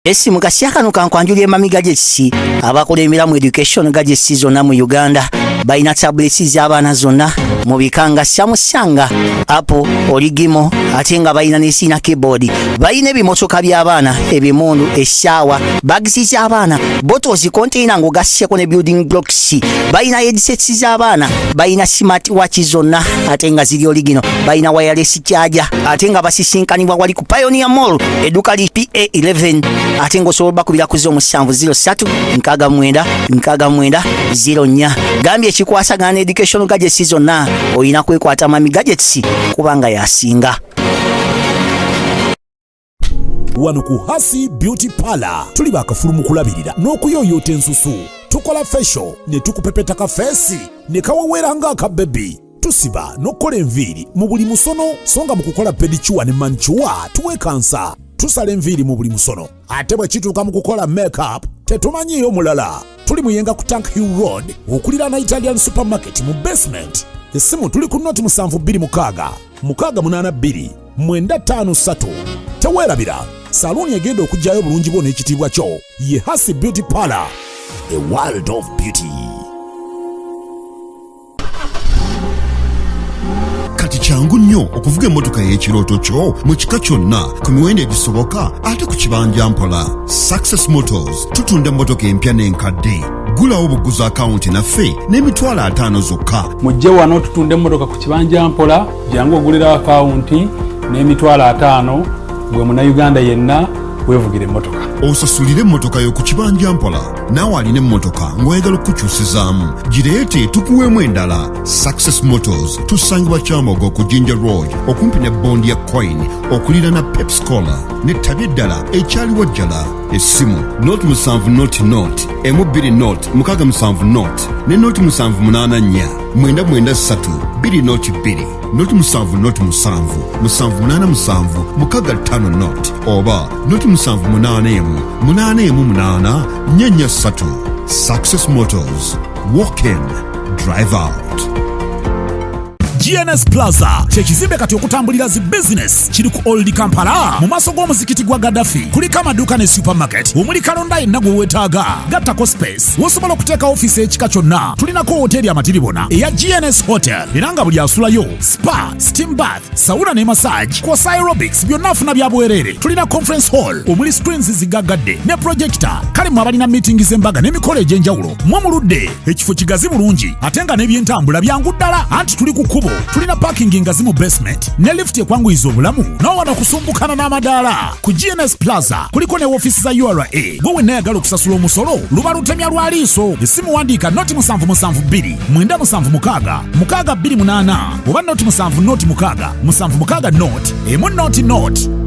Speaker 6: Esimu kasiakano kankwanjulye mamiga jessi abakola emiramu education gadgets zonna mu Uganda bayina tablets z'abaana zonna mu bikanga syamusanga Apple Origimo ate nga bayina n'esina keyboard bayina ebimotoka by'abaana ebimundu essaawa bags z'abaana bottles container ng'ogasseko ne building blocks bayina headsets z'abaana bayina smart watch zonna ate nga ziri origino bayina wireless charger ate nga basisinkanibwa wali ku Pioneer Mall edduka li PA11 ate ng'osobola bakubira ku 0703-69-09 gambye ekikwasagana education gadgets zonna oyina kwekwata mami gadgets kubanga yasinga.
Speaker 3: Wano ku Hasi Beauty Parlor tuli bakafulumu kulabirira n'okuyooyoota ensusu tukola facial ne tukupepeta ka face ne kawawera nga baby tusiba n'okola enviiri mu buli musono songa mu kukola pedicure ne manicure tuwekansa tusala enviiri mu buli musono ate bwe kituuka mu kukola makeup tetumanyiyo mulala tuli muyenga ku Tank Hill Road okulira na Italian supermarket mu basement essimu tuli ku noti 72 682 953 teweerabira saluni egenda okujjayo bulungi bwo n'ekitiibwa kyo ye Hasi Beauty Parlor, a world of beauty.
Speaker 7: Kati kyangu nnyo okuvuga emmotoka y'ekirooto kyo mu kika kyonna ku miwendo egisoboka ate ku kibanja mpola. Success Motors tutunda emmotoka empya n'enkadde gulawo buguzi akawunti naffe n'emitwalo 5 zokka.
Speaker 5: mujje wano tutunde emmotoka ku kibanja mpola jangu ogulirawo akawunti n'emitwalo 5 gwe munnayuganda yenna weevugira emmotoka.
Speaker 7: Osasulire emmotoka yo ku kibanja mpola. Naawe alina emmotoka ng'oyagala okukyusizaamu gireete tukuweemu endala. Success Motors tusangibwa Kyambogo ku Jinja Road okumpi ne bondi ya Coin okulira na Pepsi-Cola n'ettabi eddala ekyaliwo Jjala. Essimu not 7 not emu 2 not 67 not ne not 784 993 2 not 2 not 7 not 7 787 65 not oba not 781 8 8 Success Motors. Walk in, drive out.
Speaker 3: GNS Plaza kyekizimbe kati okutambulira zi business kiri ku Old Kampala mu maaso g'omuzikiti gwa Gaddafi kuliko amaduuka ne supermarket omuli kalonda yenna gwe weetaaga. Gattako space wosobola okuteeka ofiisi ekika kyonna. Tulinako hoteri amatiribona eya GNS Hotel era nga buli asulayo spa, steam bath, sauna ne massage kw'ossa aerobics byonna afuna bya bwereere. Tulina conference hall omuli screens zigaggadde ne projector. Kale mmwe abalina meeting z'embaga n'emikolo egy'enjawulo mwe muludde. Ekifo kigazi bulungi ate nga n'ebyentambula byangu ddala anti tuli ku kkubo. Tulina parking ngazi mu basement ne lift ekwanguyiza obulamu n'owana kusumbukana n'amadaala. Ku GNS Plaza kuliko ne woofiisi za URA gwe wenna ayagala okusasula omusolo luba lutemya lwa liiso. Essimu wandiika noti 772 976 628 oba noti 7 noti 6 7 6 noti emu noti.